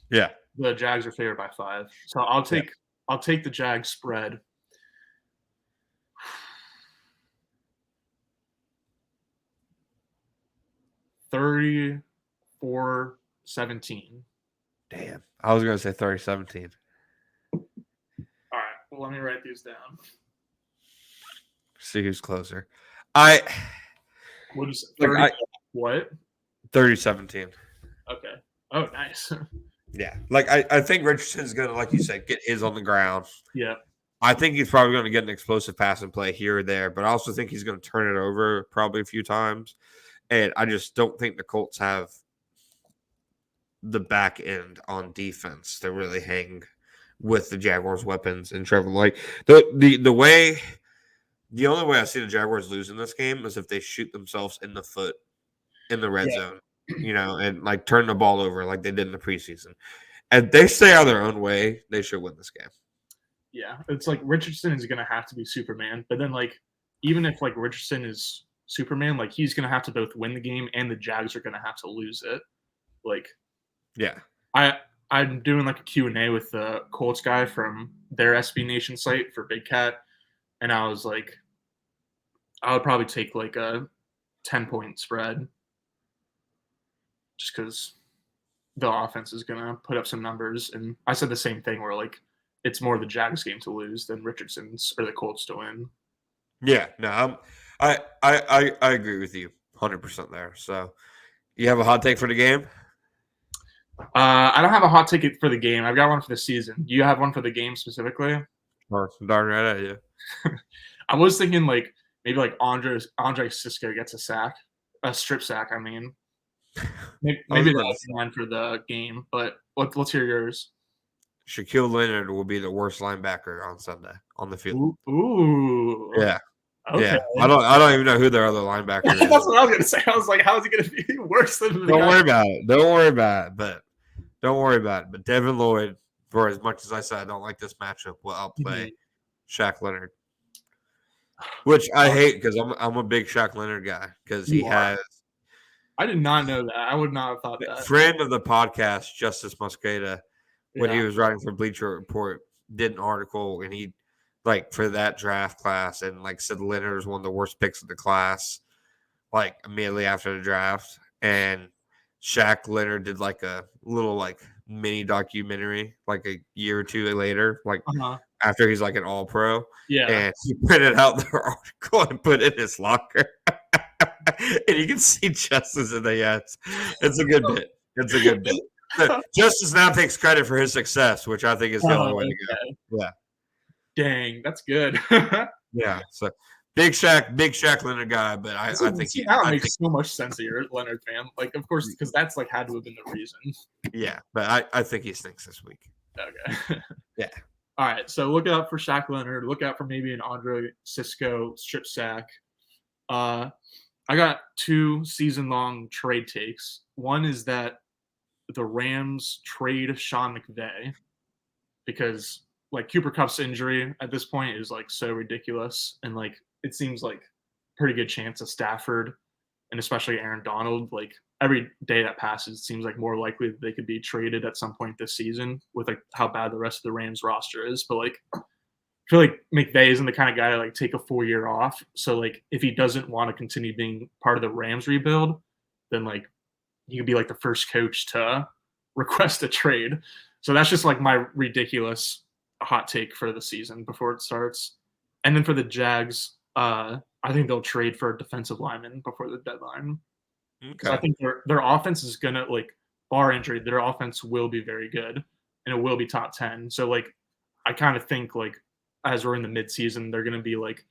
Yeah. The Jags are favored by 5, so Yeah. I'll take the Jags spread. 34-17. Damn. I was going to say 30-17. All right. Well, let me write these down. See who's closer. What is 30? What? 30-17. Okay. Oh, nice. Yeah. Like, I think Richardson's going to, like you said, get his on the ground. Yeah. I think he's probably going to get an explosive pass and play here or there, but I also think he's going to turn it over probably a few times. And I just don't think the Colts have the back end on defense to really hang with the Jaguars' weapons and Trevor. Like the way, the only way I see the Jaguars lose in this game is if they shoot themselves in the foot in the red Yeah. zone, and like turn the ball over like they did in the preseason. And they stay out of their own way, they should win this game. Yeah. It's like Richardson is gonna have to be Superman, but then like even if like Richardson is Superman, like he's gonna have to both win the game and the Jags are gonna have to lose it. Like Yeah. I'm doing like a Q&A with the Colts guy from their SB Nation site for Big Cat, and I was like, I would probably take like a 10-point spread just because the offense is gonna put up some numbers. And I said the same thing where like it's more the Jags game to lose than Richardson's or the Colts to win. Yeah. No, I agree with you 100% there. So you have a hot take for the game? I don't have a hot ticket for the game. I've got one for the season. Do you have one for the game specifically? Or darn right at you. I was thinking like maybe like Andre Cisco gets a strip sack. I mean, maybe that's mine for the game. But let's hear yours. Shaquille Leonard will be the worst linebacker on Sunday on the field. Ooh. Yeah. Okay. Yeah. I don't even know who their other linebacker That's is. what I was gonna say. I was like, how is he gonna be worse than the Don't guy? worry about it. Don't worry about it. But Devin Lloyd, for as much as I said I don't like this matchup, will outplay Shaq Leonard. Which I hate because I'm a big Shaq Leonard guy because he has I did not know that. I would not have thought a that. friend of the podcast, Justice Mosqueda, when he Yeah. was writing for Bleacher Report, did an article and he like for that draft class and like said Leonard was one of the worst picks of the class, like immediately after the draft. And Shaq Leonard did like a little like mini documentary like a year or two later, like Uh-huh. after he's like an all pro. Yeah. And he printed out the article and put it in his locker. And you can see Justice in the yes. It's a good bit. It's a good bit. Justice now takes credit for his success, which I think is the only way to go. Yeah. Dang, that's good. Yeah. So big Shaq Leonard guy, but I think that makes so much sense that you're a Leonard fan. Like, of course, because that's like had to have been the reason. Yeah, but I think he stinks this week. Okay. Yeah. All right. So look out for Shaq Leonard. Look out for maybe an Andre Cisco strip sack. I got 2 season-long trade takes. One is that the Rams trade Sean McVay because like Cooper Kupp's injury at this point is like so ridiculous, and like it seems like pretty good chance of Stafford and especially Aaron Donald. Like every day that passes, it seems like more likely that they could be traded at some point this season with like how bad the rest of the Rams roster is. But like I feel like McVay isn't the kind of guy to like take a full year off. So like if he doesn't want to continue being part of the Rams rebuild, then like he could be like the first coach to request a trade. So that's just like my ridiculous hot take for the season before it starts. And then for the Jags, I think they'll trade for a defensive lineman before the deadline. So I Okay. think their offense is gonna like bar injury, their offense will be very good and it will be top 10. So like I kind of think like as we're in the midseason, they're gonna be like,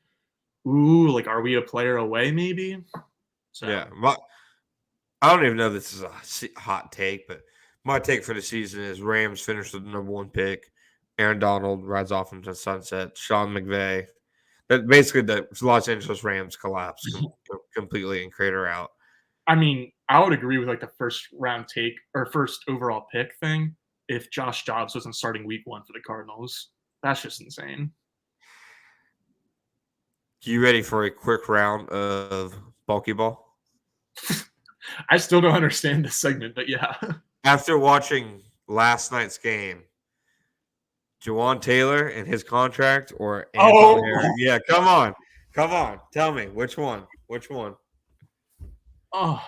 ooh, like are we a player away maybe? So Yeah. I don't even know if this is a hot take, but my take for the season is Rams finish with the number 1 pick. Aaron Donald rides off into the sunset. Sean McVay. That basically the Los Angeles Rams collapse completely and crater out. I mean, I would agree with like the first round take or first overall pick thing if Josh Dobbs wasn't starting week 1 for the Cardinals. That's just insane. You ready for a quick round of bulky ball? I still don't understand this segment, but yeah. After watching last night's game, Jawan Taylor and his contract or Anton Harris? Yeah, come on. Tell me which one. Oh,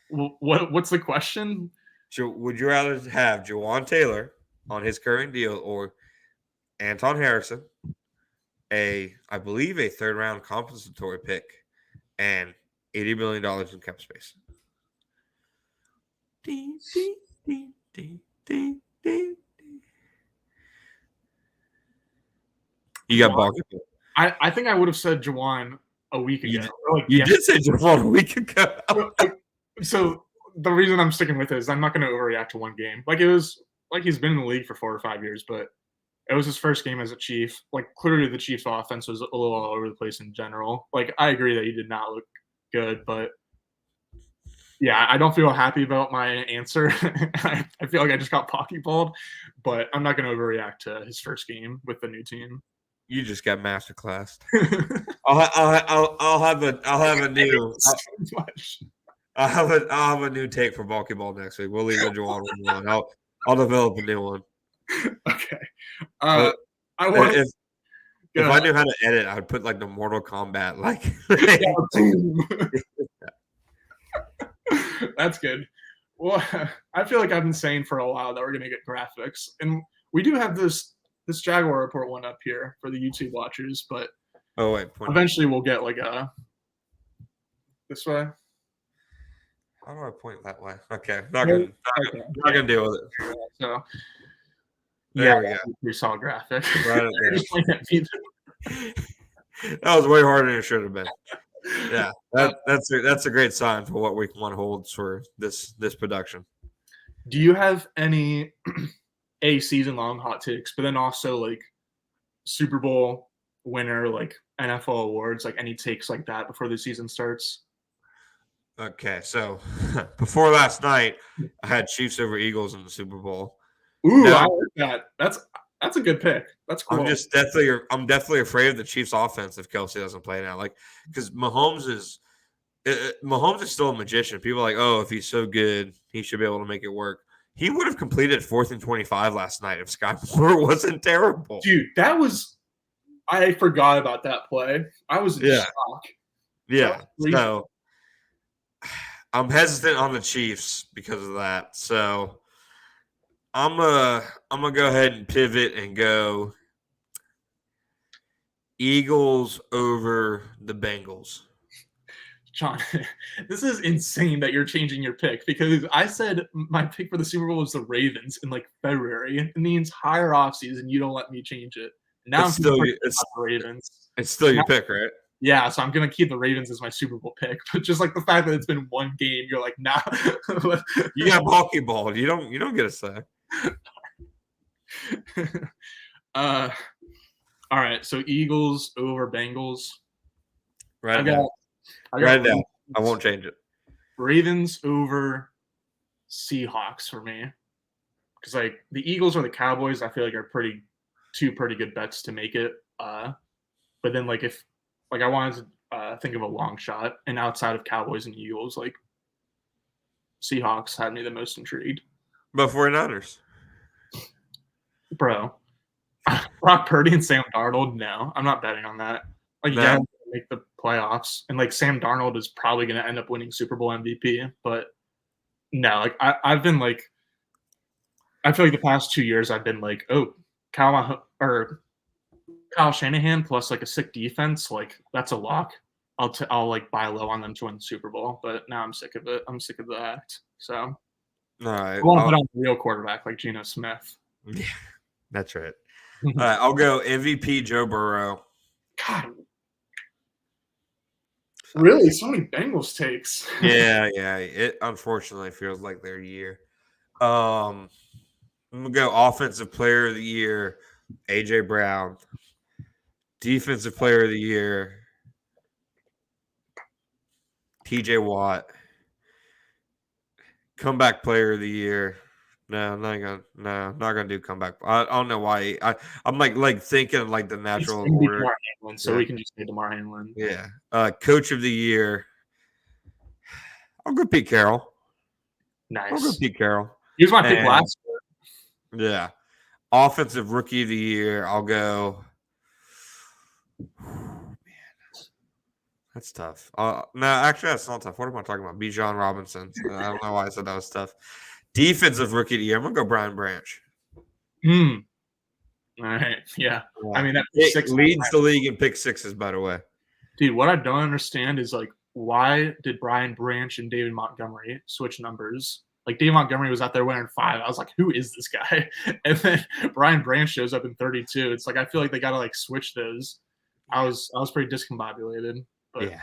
what's the question? Would you rather have Jawan Taylor on his current deal or Anton Harrison, I believe a 3rd round compensatory pick and $80 million in cap space? Dee, dee, dee, dee, dee, dee. You got Juwan? Barkley. I think I would have said Juwan a week You ago. did, Or like you did say Javon a week ago. So the reason I'm sticking with it is I'm not going to overreact to one game. Like it was like he's been in the league for 4 or 5 years, but it was his first game as a Chief. Like clearly the Chiefs' offense was a little all over the place in general. Like I agree that he did not look good, but yeah, I don't feel happy about my answer. I feel like I just got pokeballed, but I'm not going to overreact to his first game with the new team. You just got masterclass. I'll have a new I'll have a new take for Balky Ball next week. We'll leave the Juwan one alone. I'll develop a new one. Okay. But I want if I knew how to edit, I would put like the Mortal Kombat like. That's good. Well, I feel like I've been saying for a while that we're gonna get graphics, and we do have this Jaguar report one up here for the YouTube watchers, but Oh wait, eventually we'll get like a this way. How do I point that way? Okay, not gonna deal with it. So there we go. We saw a graphic. Right that was way harder than it should have been. Yeah, that's a great sign for what week one holds for this production. Do you have any season long hot takes, but then also like Super Bowl winner, like NFL awards, like any takes like that before the season starts? Okay, so before last night, I had Chiefs over Eagles in the Super Bowl. Ooh, now, I like that. That's a good pick. That's cool. I'm definitely afraid of the Chiefs' offense if Kelce doesn't play now. Like, because Mahomes is still a magician. People are like, oh, if he's so good, he should be able to make it work. He would have completed 4th and 25 last night if Sky Moore wasn't terrible. Dude, I forgot about that play. I was in shock. Yeah. So I'm hesitant on the Chiefs because of that. So I'm gonna go ahead and pivot and go Eagles over the Bengals. John, this is insane that you're changing your pick because I said my pick for the Super Bowl was the Ravens in like February in the entire offseason. You don't let me change it. Now it's still the Ravens. It's still your pick, right? Yeah, so I'm gonna keep the Ravens as my Super Bowl pick. But just like the fact that it's been one game, you're like, nah. You got balky balled. You don't get a say. All right, so Eagles over Bengals. Right now. I won't change it. Ravens over Seahawks for me. Because like the Eagles or the Cowboys, I feel like are two pretty good bets to make it. But then like if like I wanted to think of a long shot, and outside of Cowboys and Eagles, like Seahawks had me the most intrigued. But 49ers. Bro. Brock Purdy and Sam Darnold, no. I'm not betting on that. Like you gotta make the playoffs. And like Sam Darnold is probably gonna end up winning Super Bowl MVP. But no, like I've been like I feel like the past 2 years I've been like, oh, Kyle Shanahan plus like a sick defense, like that's a lock. I'll like buy low on them to win the Super Bowl, but now I'm sick of it. I'm sick of the act. So, all right, I want to put on a real quarterback like Geno Smith. Yeah, that's right. All right, I'll go MVP Joe Burrow. God, really, so many Bengals takes. Yeah. It unfortunately feels like their year. I'm gonna go offensive player of the year, AJ Brown. Defensive player of the year, TJ Watt. Comeback player of the year. No, not gonna do comeback. I don't know why. I'm like thinking of like the natural order. So we can just say DeMar Hamlin. Yeah. Coach of the year. I'll go Pete Carroll. Nice. I'll go Pete Carroll. He was my pick last year. Yeah. Offensive rookie of the year. I'll go. Man, that's tough. No, actually, that's not tough. What am I talking about? Bijan Robinson. I don't know why I said that was tough. Defensive rookie of the year. I'm gonna go Brian Branch. All right. Yeah. I mean, that leads the league in pick sixes, by the way. Dude, what I don't understand is like, why did Brian Branch and David Montgomery switch numbers? Like Dave Montgomery was out there wearing 5. I was like, who is this guy? And then Brian Branch shows up in 32. It's like I feel like they gotta like switch those. I was pretty discombobulated. But Yeah.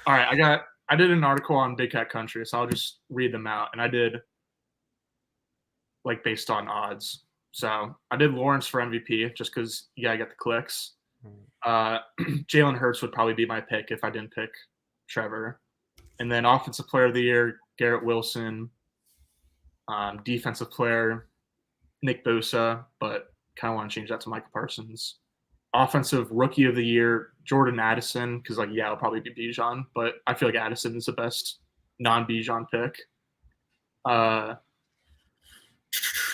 all right, I did an article on Big Cat Country, so I'll just read them out. And I did like based on odds. So I did Lawrence for MVP just because I get the clicks. Jalen Hurts would probably be my pick if I didn't pick Trevor. And then Offensive Player of the Year, Garrett Wilson. Defensive Player, Nick Bosa, but kind of want to change that to Micah Parsons. Offensive Rookie of the Year, Jordan Addison, because it'll probably be Bijan, but I feel like Addison is the best non-Bijan pick.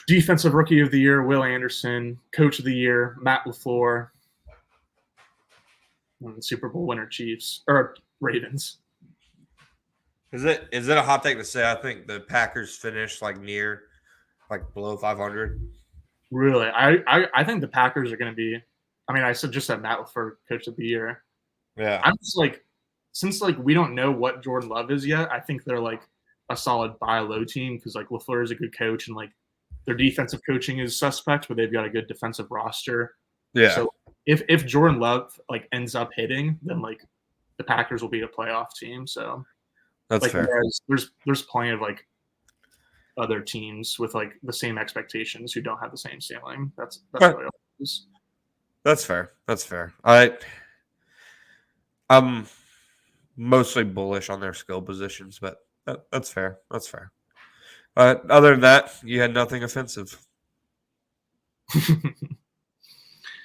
Defensive Rookie of the Year, Will Anderson. Coach of the Year, Matt LaFleur. And Super Bowl winner Chiefs or Ravens. Is it a hot take to say I think the Packers finished below 500? Really, I think the Packers are going to be. I mean, I just said Matt LaFleur Coach of the Year. Yeah, I'm just like, since like we don't know what Jordan Love is yet, I think they're like a solid buy low team because like LaFleur is a good coach and like their defensive coaching is suspect, but they've got a good defensive roster. Yeah. So if Jordan Love like ends up hitting, then like the Packers will be a playoff team. So that's like, fair. There's plenty of like other teams with like the same expectations who don't have the same ceiling. That's Right. really all it is. That's fair. I'm mostly bullish on their skill positions, but that's fair. Other than that, you had nothing offensive.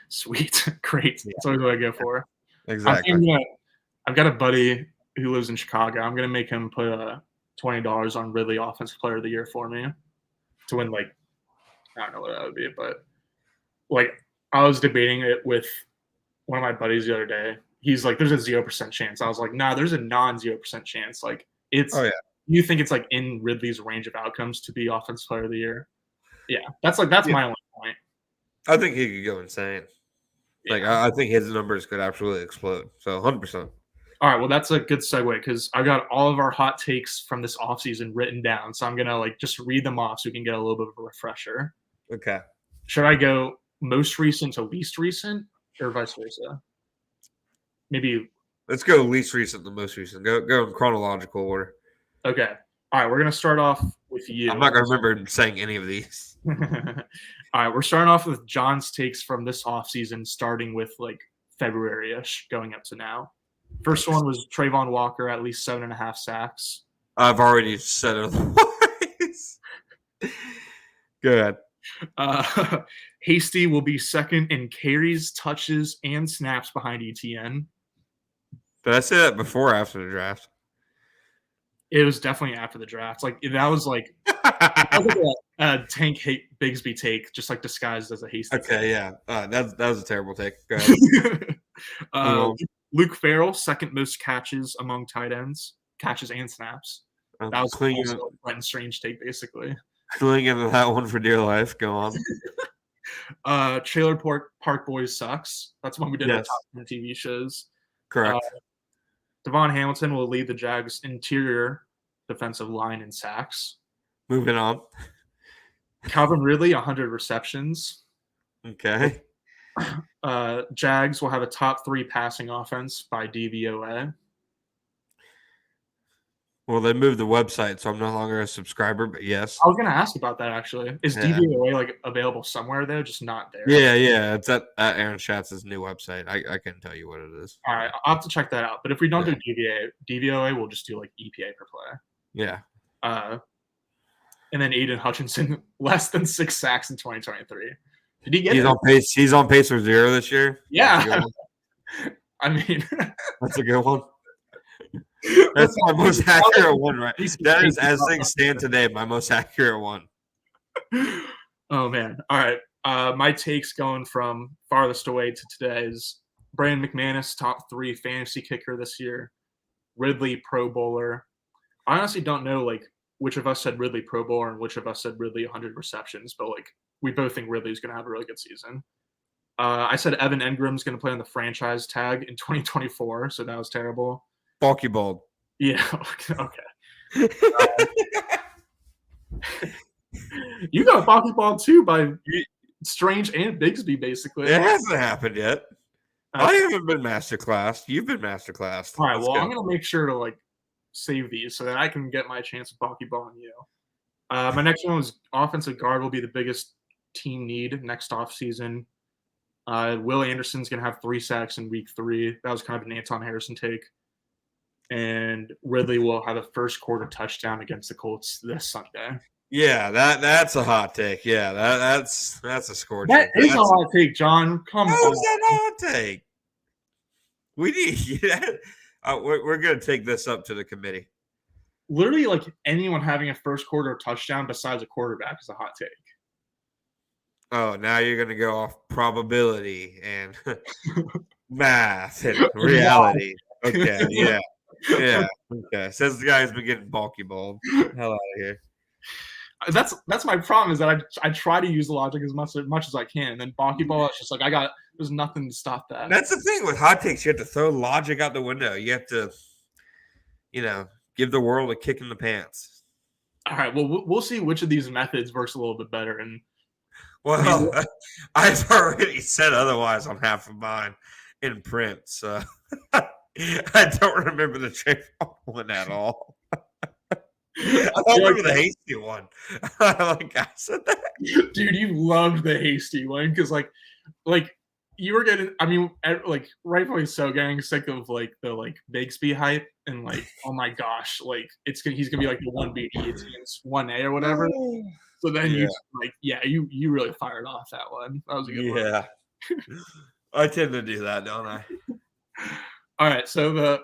Sweet, great. That's always what I go for. Exactly. I've got a buddy who lives in Chicago. I'm gonna make him put $20 on Ridley Offensive Player of the Year for me to win. Like, I don't know what that would be, but like I was debating it with one of my buddies the other day. He's like, "There's a 0% chance." I was like, "Nah, there's a non-0% chance. Like, it's you think it's like in Ridley's range of outcomes to be Offensive Player of the Year." Yeah, that's my only point. I think he could go insane. Like I think his numbers could absolutely explode. So 100%. All right, well, that's a good segue because I got all of our hot takes from this offseason written down. So I'm going to like just read them off so we can get a little bit of a refresher. Okay. Should I go most recent to least recent or vice versa? Maybe. Let's go least recent to most recent. Go in chronological order. Okay. All right, we're going to start off with you. I'm not going to remember saying any of these. All right, we're starting off with John's takes from this offseason, starting with like February-ish going up to now. First one was Trayvon Walker, at least 7.5 sacks. I've already said it otherwise. Go ahead. Hasty will be second in carries, touches, and snaps behind ETN. Did I say that before or after the draft? It was definitely after the draft. Like that was like a Tank Bigsby take, just like disguised as a Hasty. Okay, yeah. That was a terrible take. Go ahead. Luke Farrell, second most catches among tight ends, catches and snaps. That was also a Brenton Strange take, basically. Clinging into that one for dear life. Go on. Trailer Park Boys sucks. That's when we did our top 10 TV shows. Correct. Devon Hamilton will lead the Jags' interior defensive line in sacks. Moving on. Calvin Ridley, 100 receptions. Okay. Jags will have a top 3 passing offense by DVOA. Well, they moved the website, so I'm no longer a subscriber, but yes. I was going to ask about that, actually. Is DVOA like available somewhere, though? Just not there? Yeah. It's at Aaron Schatz's new website. I can't tell you what it is. All right. I'll have to check that out. But if we don't do DVOA, we'll just do like EPA per play. Yeah. And then Aiden Hutchinson, less than 6 sacks in 2023. Did he get He's on pace. He's on pace for 0 this year. Yeah. I mean, that's a good one. That's my most accurate one, right? That is, as things stand today, my most accurate one. Oh, man. All right. My takes going from farthest away to today is Brandon McManus, top 3 fantasy kicker this year. Ridley, Pro Bowler. I honestly don't know, like, which of us said Ridley Pro Bowler and which of us said Ridley 100 receptions, but, like, we both think Ridley's going to have a really good season. I said Evan Engram's going to play on the franchise tag in 2024, so that was terrible. Bulky bald. Yeah. Okay. You got a pokeball too by Strange and Bigsby, basically. It hasn't happened yet. I Okay. haven't been masterclass. You've been masterclass. All right. Let's Well, go. I'm gonna make sure to save these so that I can get my chance of pokeballing you. My next one was offensive guard will be the biggest team need next offseason. Will Anderson's gonna have 3 sacks in week 3. That was kind of an Anton Harrison take. And Ridley will have a first quarter touchdown against the Colts this Sunday. Yeah, that's a hot take. Yeah, that's a scorcher. That is a hot take, John. Come How on. is that a hot take? We need we're gonna take this up to the committee. Literally, anyone having a first quarter touchdown besides a quarterback is a hot take. Oh, now you're gonna go off probability and math and reality. Okay, yeah. Okay. Says the guy who's been getting bulky balled. Hell out of here. That's my problem is that I try to use the logic as much as I can, and then bulky ball, it's just there's nothing to stop that. That's the thing with hot takes. You have to throw logic out the window. You have to, give the world a kick in the pants. All right. Well, we'll see which of these methods works a little bit better. And well, I've already said otherwise on half of mine in print, so I don't remember the trade one at all. I don't remember the hasty one. I said that. Dude, you loved the hasty one because you were getting, rightfully so, getting sick of the Bigsby hype and oh my gosh, he's gonna be the 1B against 1A or whatever. So then you really fired off that one. That was a good one. Yeah. I tend to do that, don't I? All right, so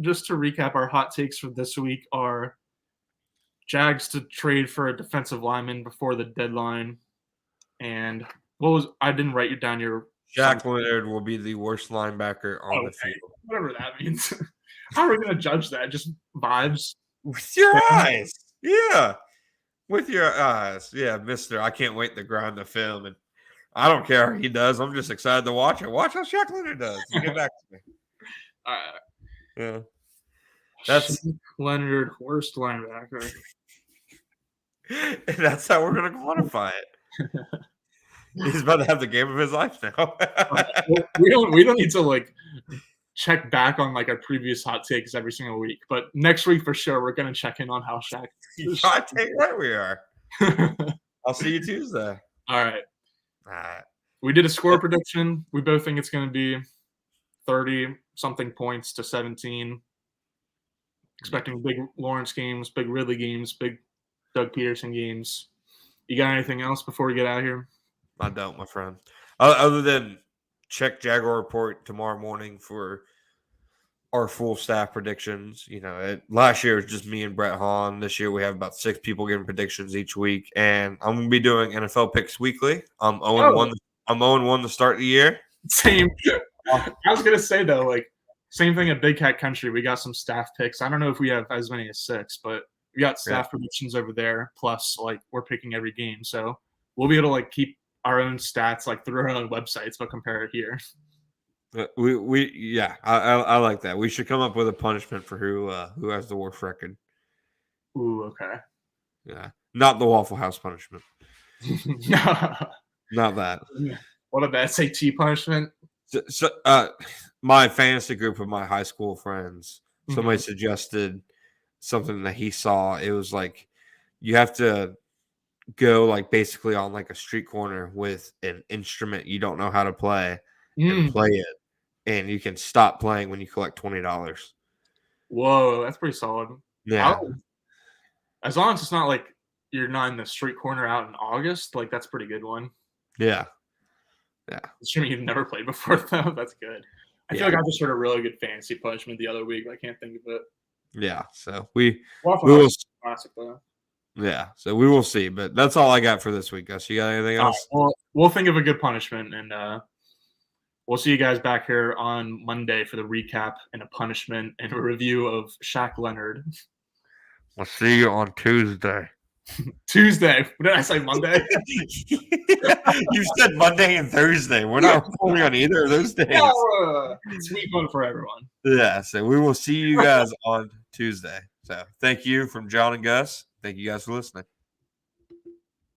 just to recap, our hot takes for this week are Jags to trade for a defensive lineman before the deadline, and I didn't write you down your. Jack Leonard will be the worst linebacker on the field. Whatever that means. How are we going to judge that? Just vibes? With your eyes. Yeah. With your eyes. Yeah, mister. I can't wait to grind the film. And I don't care how he does. I'm just excited to watch it. Watch how Jack Leonard does. Get back to me. All right. Yeah. That's Leonard, worst linebacker. And that's how we're going to quantify it. He's about to have the game of his life now. we don't need to check back on our previous hot takes every single week, but next week for sure we're gonna check in on how Shaq. Hot take right we are. I'll see you Tuesday. All right. We did a score prediction. We both think it's gonna be 30-something points to 17. Expecting big Lawrence games, big Ridley games, big Doug Peterson games. You got anything else before we get out of here? I don't, my friend. Other than check Jaguar Report tomorrow morning for our full staff predictions. Last year it was just me and Brett Hahn. This year we have about 6 people giving predictions each week, and I'm going to be doing NFL picks weekly. I'm 0-1. I'm 0-1 to start the year. Same. I was going to say though, same thing at Big Cat Country. We got some staff picks. I don't know if we have as many as 6, but we got staff predictions over there. Plus, we're picking every game, so we'll be able to keep our own stats through our own websites, but compare it here. I like that. We should come up with a punishment for who has the worst record. Ooh, okay. Yeah, not the Waffle House punishment. Not that. What about SAT punishment? So, my fantasy group of my high school friends, somebody suggested something that he saw. It was you have to go basically on a street corner with an instrument you don't know how to play and play it, and you can stop playing when you collect $20. Whoa, that's pretty solid. Yeah, as long as it's not you're not in the street corner out in August, that's a pretty good one. Yeah. Assuming you've never played before though, that's good. I feel I just heard a really good fantasy punishment the other week, but I can't think of it. Yeah, so we will classic though. Yeah, so we will see, but that's all I got for this week, Gus. You got anything else? Well, we'll think of a good punishment, and we'll see you guys back here on Monday for the recap and a punishment and a review of Shaq Leonard. We'll see you on Tuesday. Tuesday. What did I say, Monday? You said Monday and Thursday. We're not recording on either of those days. It's week 1 for everyone. Yeah, so we will see you guys on Tuesday. So thank you from John and Gus. Thank you guys for listening.